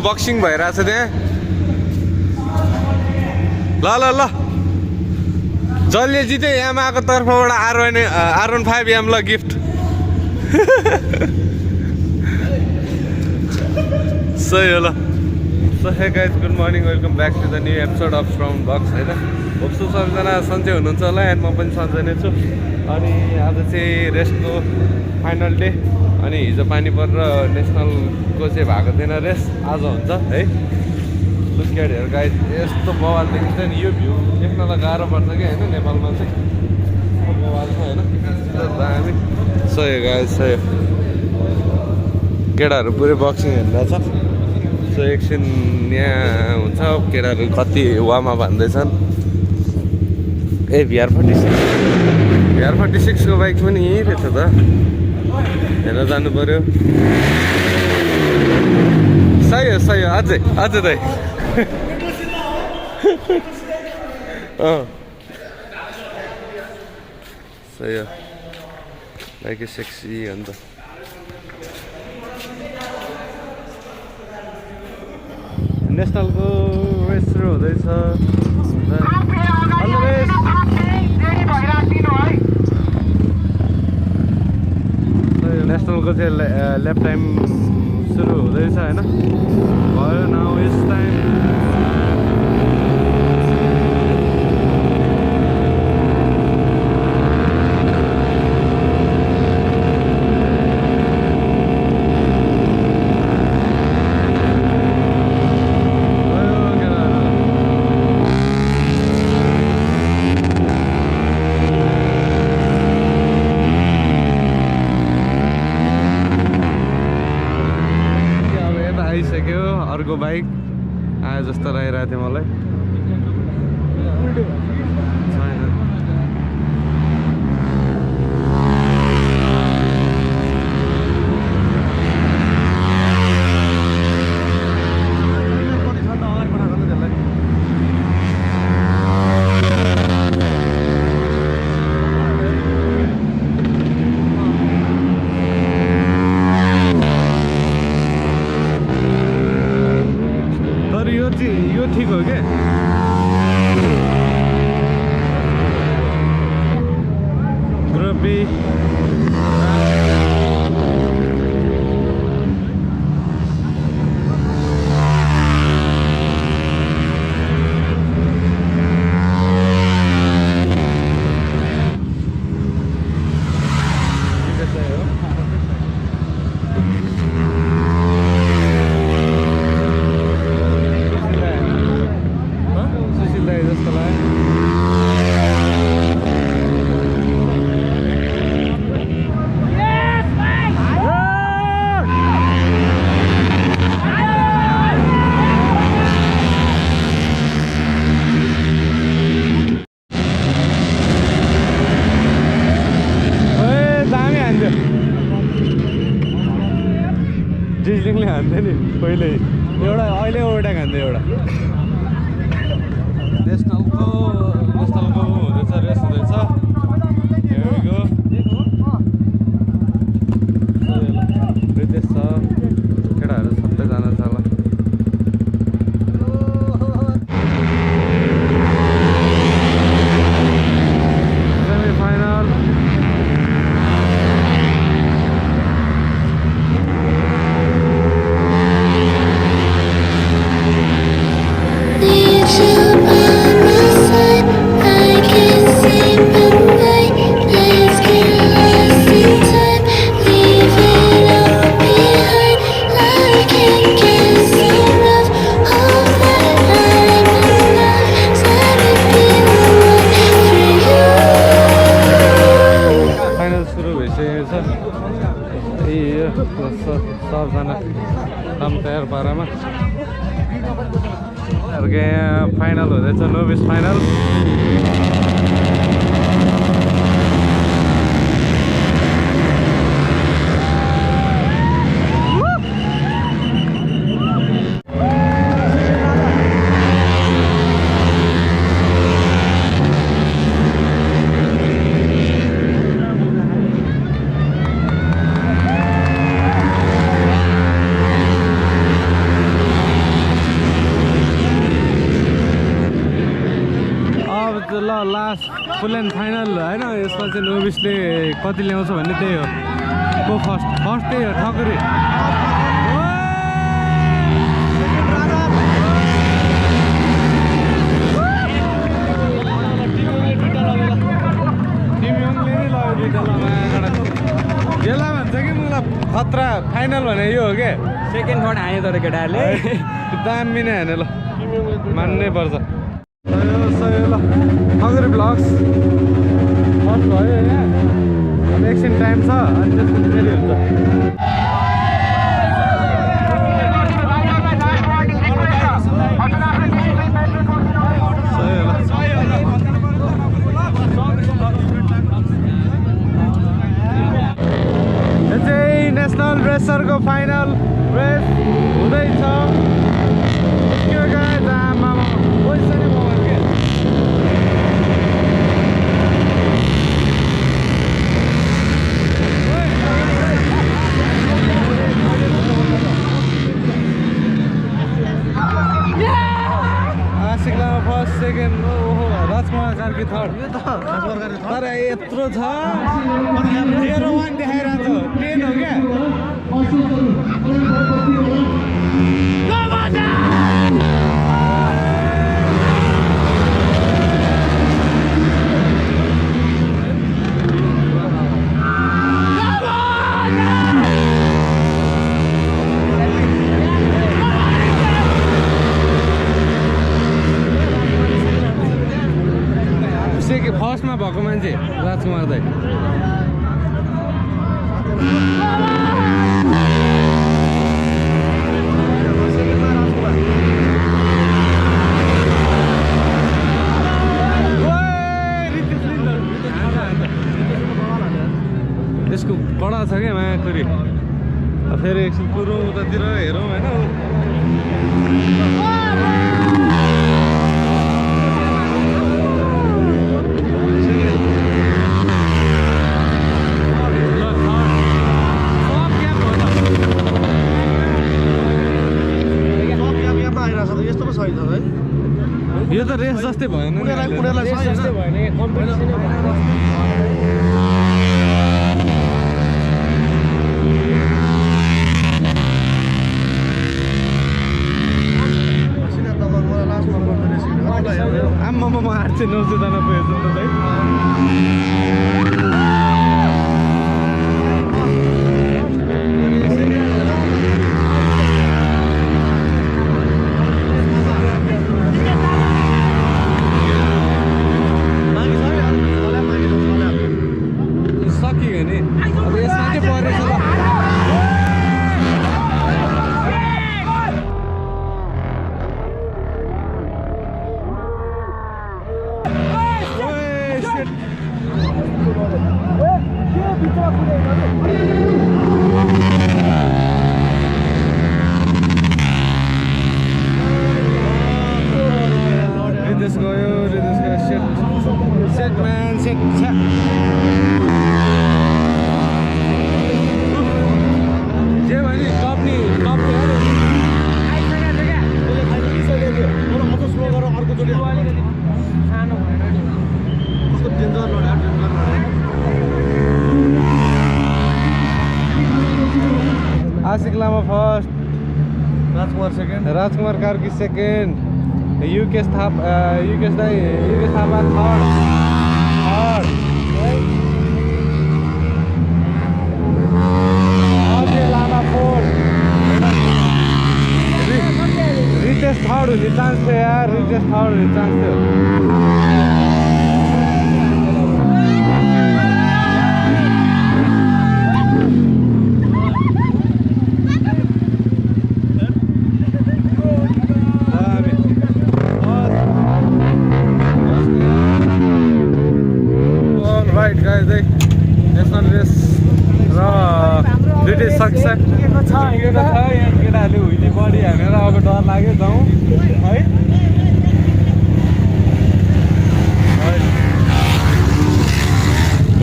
boxing भइरहेछ त्यहाँ ल ल ल जसले जित्यो यामाको तर्फबाट R15 याम ल गिफ्ट सही हो ल so hey guys good morning welcome back to the new episode of from bucks होइन होप्छु सबैजना सन्चै हुनुहुन्छ होला एन्ड म पनि सन्चै नै छु अनि आज चाहिँ रेसको फाइनल डे अनि हिजो पानी परेर नेसनलको चाहिँ भएको थिएन रेस आज हुन्छ है लुक एट हियर गाइज यस्तो बवाल देखिन्छ नि यो भ्यू देख्नलाई गाह्रो पर्छ कि होइन नेपालमा चाहिँ बवाल छ होइन दामी सही गाइज सही केटाहरू पुरै बक्सिङ हेरिरहेछ सो एकछिन यहाँ हुन्छ केटाहरू कति वामा भन्दैछन् ए VR46 को बाइक पनि यहीँ रहेछ त हेरेर जानु पर्यो सही हो अझै दाइ सही हो बाइक सेक्सी हो नि त नेसनलको रेस सुरु हुँदैछ नेसनलको चाहिँ ल्याप टाइम सुरु हुँदैछ होइन भयो नाउ इज टाइम आइसक्यो अर्को बाइक आयो जस्तो लागिरहेको थियो मलाई यो ठिक हो क्या ग्रुप बी जिजलिङले हान्थ्यो नि पहिले एउटा अहिले एउटा खान्थ्यो एउटा नेसनलको हुँदैछ रेस हुँदैछ रितेश छ केटाहरू सबैजना छ ल सेमी फाइनल सबजना काम तयार पारामा अर्को यहाँ फाइनल हुँदैछ नोभिस फाइनल फुल एन्ड फाइनल होइन यसमा चाहिँ नोभिसले कति ल्याउँछ भन्ने त्यही हो को फर्स्ट त्यही हो ठकुरी यसलाई भन्छ कि मलाई खतरा फाइनल भने यो हो क्या सेकेन्ड थर्ड हाने तर केटाहरूले दामी नै हाने ल मान्नै पर्छ ल ठकुरी ब्लग्स फर्स्ट भयो यहाँ अब एकछिन टाइम छ अनि त्यसपछि फेरि हुन्छ नेशनल रेसरको फाइनल रेस हुँदैछ के गाइज आमा पैसा नै भयो के आशिकलामा फर्स्ट सेकेन्ड ओहो राजकुमार कार्की थर्ड तर यत्रो छ 0-1 देखाइरहेको छ 10 हो क्या फर्स्टमा भएको मान्छे राजकुमार दाइ यसको कडा छ क्या मायाखुरी फेरि एकछिन कुरौँ उतातिर हेरौँ होइन यो त रेस जस्तै भएन जस्तै भएन कम्पिटिसन आम्मामा 890 पुगेछ नि त भाइ सकियो नि अब यसमा के परेछ ल This गयो shit man shit जे भने कप्नी आशिक लामा फर्स्ट राजकुमार कार्की सेकेन्ड युकेश थापा थर्ड अजय लामा फोर्थ रितेश थर्ड हुने चान्स थियो यार रितेश थर्ड हुने चान्स थियो नेसनल रेस र दुइटै सकिसक्यो छ यहाँ केटाहरूले हुइली बढी हानेर अब डर लाग्यो जाउँ है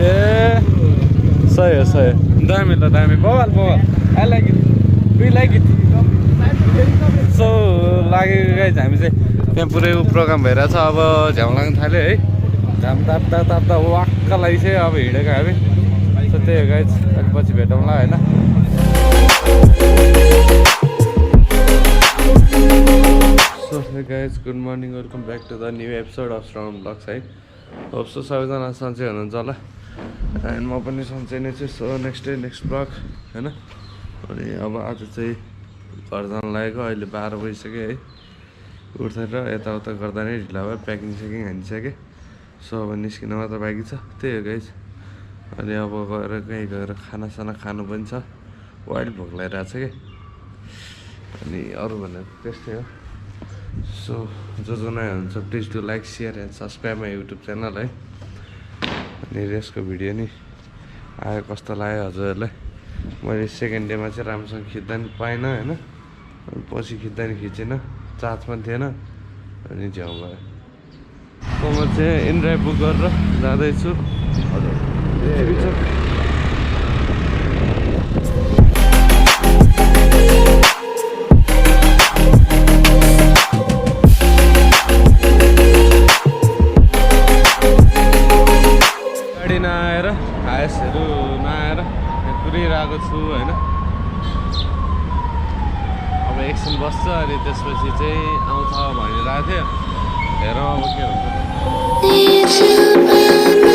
ए सही हो दामी ल दामी बवाल I like it we like it so लागेको गाइज हामी चाहिँ त्यहाँ पुरै प्रोग्राम भइरहेछ अब झ्याउ लाग्न थाल्यो है घाम ताप्दा ताप्दा वाक्क लागिसक्यो अब हिँडेको हामी सो त्यही हो गाइज अलिक पछि भेटौँला होइन so guys good morning welcome back to the new episode of श्राउन्ड ब्लग्स है होप सो सबैजना सन्चै हुनुहुन्छ होला एन्ड म पनि सन्चै नै छु सो नेक्स्ट ब्लग होइन अनि अब आज चाहिँ घर जान लागेको अहिले 12 बजिसक्यो है उठेर यताउता गर्दा नै ढिला भयो प्याकिङ सेकिङ हानिसकेँ सो अब निस्किन मात्र बाँकी छ त्यही हो गाइज अनि अब गएर कहीँ गएर खानासाना खानु पनि छ वाइल्ड भोक लागिरहेको छ कि अनि अरू भनेर त्यस्तै हो सो जो नयाँ हुनुहुन्छ please do like share and subscribe my YouTube channel है अनि रेसको भिडियो नि आयो कस्तो लाग्यो हजुरहरूलाई मैले सेकेन्ड डेमा चाहिँ राम्रोसँग खिच्दा नि पाइनँ होइन अनि पछि खिच्दा नि खिचेन चार्ज पनि थिएन अनि झ्याउ भयो सो म चाहिँ इनड्राइभ बुक गरेर जाँदैछु हजुर गाडी नआएर हायसहरू नआएर कुरिरहेको छु होइन अब एकछिन बस्छ अनि त्यसपछि चाहिँ आउँछ भनिरहेको थियो हेरौँ अब के हुन्छ